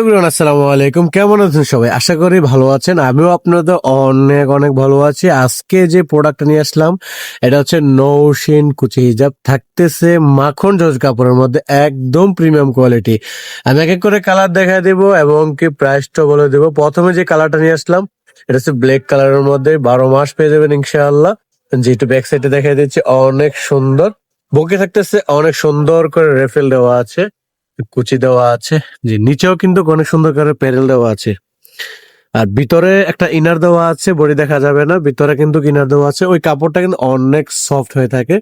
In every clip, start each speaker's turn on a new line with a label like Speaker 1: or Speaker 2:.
Speaker 1: Everyone, আসসালামু আলাইকুম। কেমন আছেন সবাই? আশা করি ভালো আছেন। আমিও আপনাদের অনেক অনেক ভালো আছি। আজকে যে প্রোডাক্টটা নিয়ে আসলাম এটা হচ্ছে নৌশিন কুচি হিজাব, থাকতেছে মাখন জর্জ কাপড়ের মধ্যে, একদম প্রিমিয়াম কোয়ালিটি। আমি এক এক করে কালার দেখা দেবো এবং কি প্রাইসটা বলে দেবো। প্রথমে যে কালারটা নিয়ে আসলাম এটা হচ্ছে ব্ল্যাক কালারের মধ্যে, 12 মাস পেয়ে যাবেন ইনশাআল্লাহ। যেটা ব্যাক সাইডে দেখা দিচ্ছি, অনেক সুন্দর বুকে থাকতেছে, অনেক সুন্দর করে রেফেল দেওয়া আছে, কুচি দেওয়া আছে। জি, নিচেও কিন্তু অনেক সুন্দর করে প্যানেল দেওয়া আছে। আর ভিতরে একটা ইনার দেওয়া আছে, বডি দেখা যাবে না, ভিতরে কিন্তু ইনার দেওয়া আছে। ওই কাপড়টা কিন্তু অনেক সফট হয়ে থাকে।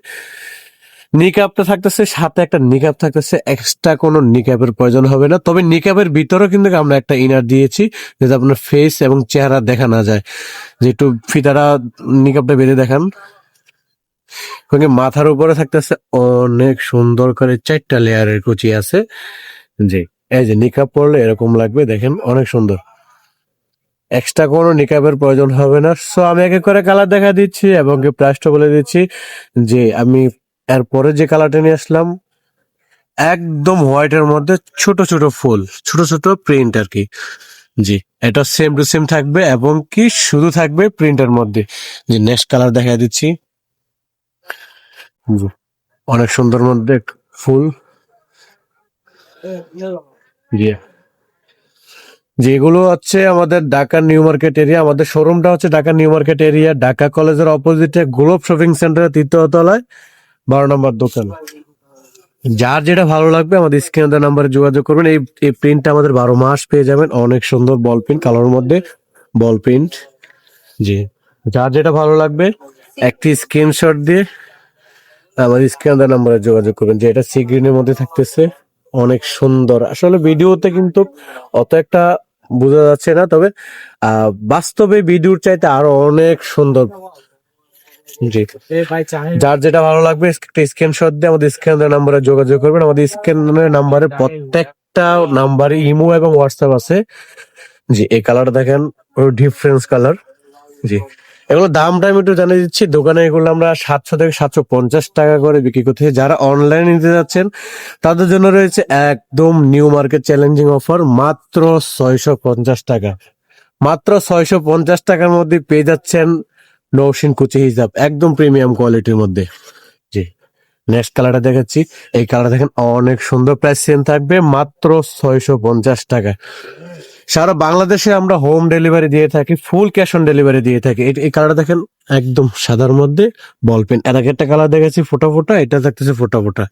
Speaker 1: নিকাপটা থাকতেছে, সাথে একটা নিকাপ থাকতেছে, এক্সট্রা কোনো নিকাপের প্রয়োজন হবে না। তবে নিকাপের ভিতরেও কিন্তু আমরা একটা ইনার দিয়েছি, যাতে আপনার ফেস এবং চেহারা দেখা না যায়। যে একটু ফিতারা নিকাপটা বেঁধে দেখান। মাথার উপরে থাকতেছে অনেক সুন্দর করে 4টা লেয়ারের কুচি আছে। জি, এই যে নিকাব পরলে এরকম লাগবে, দেখেন অনেক সুন্দর। এক্সট্রা কোনো নিকাবের প্রয়োজন হবে না। সো আমি এক এক করে কালার দেখা দিচ্ছি এবং প্রাইসটা বলে দিচ্ছি। যে আমি এরপরে যে কালারটা নিয়ে আসলাম একদম হোয়াইটের মধ্যে, ছোট ছোট ফুল, ছোট ছোট প্রিন্ট আর কি। জি, এটা সেম টু সেম থাকবে এবং কি শুধু থাকবে প্রিন্টের মধ্যে। যে নেক্সট কালার দেখা দিচ্ছি। জি, অনেক সুন্দর মধ্যে ফুল। জি, যেগুলো হচ্ছে আমাদের ঢাকা নিউ মার্কেট এরিয়া, আমাদের শোরুমটা হচ্ছে Dhaka new market area, Dhaka কলেজের অপোজিটে গ্লোব শপিং সেন্টারের 3য় তলায় 12 নম্বর দোকান। যার যেটা ভালো লাগবে আমাদের স্ক্রিনে দেওয়া নাম্বারে যোগাযোগ করবেন। এই প্রিন্টটা আমাদের 12 মাস পেয়ে যাবেন, অনেক সুন্দর বল প্রিন্ট কালার মধ্যে, বল প্রিন্ট। জি, যার যেটা ভালো লাগবে একটি স্ক্রিনশট দিয়ে আমাদের স্ক্রিনে দেওয়া নাম্বারে যোগাযোগ করবেন। যে এটা সি গ্রিনের মধ্যে থাকতেছে, অনেক সুন্দর। আসলে ভিডিওতে কিন্তু অত একটা বোঝা যাচ্ছে না, তবে বাস্তবে ভিডিওর চাইতে আরো অনেক সুন্দর। জি, যার যেটা ভালো লাগবে একটা স্ক্রিনশট দিয়ে আমাদের স্ক্রিনের নাম্বারে যোগাযোগ করবেন। আমাদের স্ক্রিনের নাম্বারে প্রত্যেকটা নাম্বারে ইমো এবং হোয়াটসঅ্যাপ আছে। জি, এই কালার দেখেন, ডিফারেন্স কালার। জি, এগুলো দামটা আমি একটু জানিয়ে দিচ্ছি। দোকানে এগুলো আমরা 700 থেকে 750 টাকা করে বিক্রি করতেছি। যারা অনলাইনে নিতে যাচ্ছেন তাদের জন্য রয়েছে একদম নিউ মার্কেট চ্যালেঞ্জিং অফার, মাত্র 650 টাকা। মাত্র 650 টাকার মধ্যে পেয়ে যাচ্ছেন নৌশিন কুচি হিজাব, একদম প্রিমিয়াম কোয়ালিটির মধ্যে। জি, নেক্সট কালারটা দেখাচ্ছি। এই কালার দেখেন, অনেক সুন্দর। প্রাইস সেম থাকবে, মাত্র 650 টাকা। সারা বাংলাদেশে আমরা হোম ডেলিভারি দিয়ে থাকি, ফুল ক্যাশ অন ডেলিভারি দিয়ে থাকি। এই কালারটা দেখেন, একদম সাদার মধ্যে বল পেন। এর আগে একটা কালার দেখেছি ফোটা ফোটা, এটা থাকতেছে ফোটা ফোটা।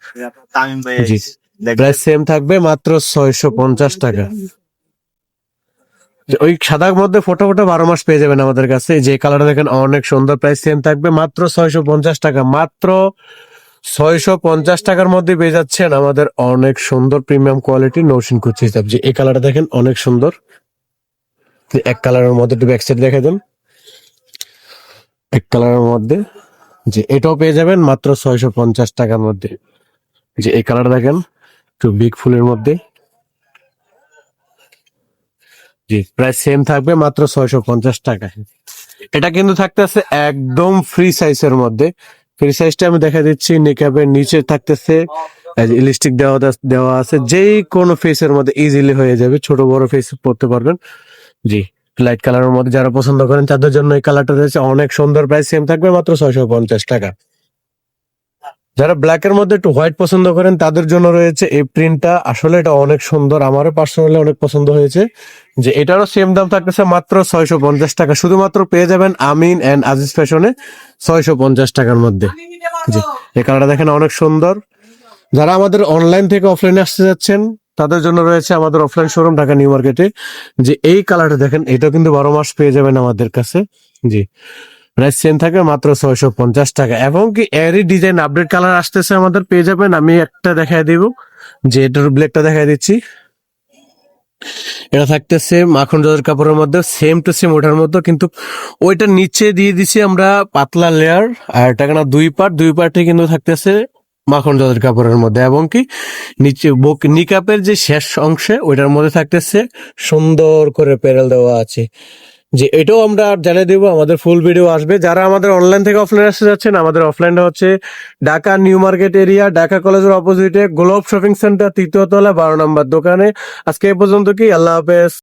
Speaker 1: জি, প্রাইস সেম থাকবে, মাত্র 650 টাকা। ওই সাদার মধ্যে ফোটা ফোটা 12 মাস পেয়ে যাবেন আমাদের কাছে। যে কালারটা দেখেন, অনেক সুন্দর। প্রাইস সেম থাকবে, মাত্র 650 টাকা। মাত্র 650 টাকার মধ্যে পেয়ে যাচ্ছেন আমাদের অনেক সুন্দর প্রিমিয়াম কোয়ালিটি নৌশিন কুচি হিসাব। যে এই কালারটা দেখেন, অনেক সুন্দর। এক কালারের মধ্যে একটু ব্যাক সাইড দেখা দেন, এক কালারের মধ্যে। যে এটাও পেয়ে যাবেন মাত্র 650 টাকার মধ্যে। যে এই কালার দেখেন, একটু বিগ ফুলের মধ্যে। জি, প্রাইস সেম থাকবে, মাত্র 650 টাকা। এটা কিন্তু থাকতেছে একদম ফ্রি সাইজের মধ্যে। ফ্রি সাইজটা আমি দেখা দিচ্ছি। নিকাবের নিচে থাকতেছে ইলাস্টিক দেওয়া আছে, যেই কোনো ফেসের মধ্যে ইজিলি হয়ে যাবে, ছোট বড় ফেস পরতে পারবেন। জি, লাইট কালারের মধ্যে যারা পছন্দ করেন তাদের জন্য এই কালারটা রয়েছে, অনেক সুন্দর। প্রাইস সেম থাকবে, মাত্র 650 টাকা। যারা ব্ল্যাক এর মধ্যে একটু হোয়াইট পছন্দ করেন তাদের জন্য রয়েছে এই প্রিন্টটা। আসলে এটা অনেক সুন্দর, আমারও পার্সোনালি অনেক পছন্দ হয়েছে। যে এটারও সেম দাম থাকতেছে, মাত্র 650 টাকা। শুধুমাত্র পেয়ে যাবেন আমিন এন্ড আজিজ ফ্যাশনে 650 টাকার মধ্যে। জি, এই কালারটা দেখেন, অনেক সুন্দর। যারা আমাদের অনলাইন থেকে অফলাইনে আসতে যাচ্ছেন তাদের জন্য রয়েছে আমাদের অফলাইন শোরুম ঢাকা নিউ মার্কেটে। যে এই কালারটা দেখেন, এটা কিন্তু 12 মাস পেয়ে যাবেন আমাদের কাছে। জি, প্রাইস সেম থাকবে, মাত্র 650 টাকা। এবং কি এরই ডিজাইন আপডেট কালার আসতেছে আমাদের, পেয়ে যাবেন। আমি একটা দেখাই দিব, যে এটার ব্ল্যাকটা দেখাই দিচ্ছি। এটা থাকতেছে মাখন জলের কাপড়ের মধ্যে, সেম টু সেম ওটার মধ্যে, কিন্তু ওইটার নিচে দিয়ে দিছি আমরা পাতলা লেয়ার। আর এটা কেন দুই পার্টে কিন্তু থাকতেছে মাখন জলের কাপড়ের মধ্যে। এবং কি নিচে নিকাপের যে শেষ অংশে ওইটার মধ্যে থাকতেছে সুন্দর করে প্যানেল দেওয়া আছে। যে এটাও আমরা জানিয়ে দেবো, আমাদের ফুল ভিডিও আসবে। যারা আমাদের অনলাইন থেকে অফলাইন আসতে যাচ্ছেন, আমাদের অফলাইনটা হচ্ছে Dhaka new market area, Dhaka কলেজের অপোজিটে গ্লোব শপিং সেন্টার, তৃতীয় তলা, 12 নম্বর দোকানে। আজকে এই পর্যন্ত কি, আল্লাহ হাফেজ।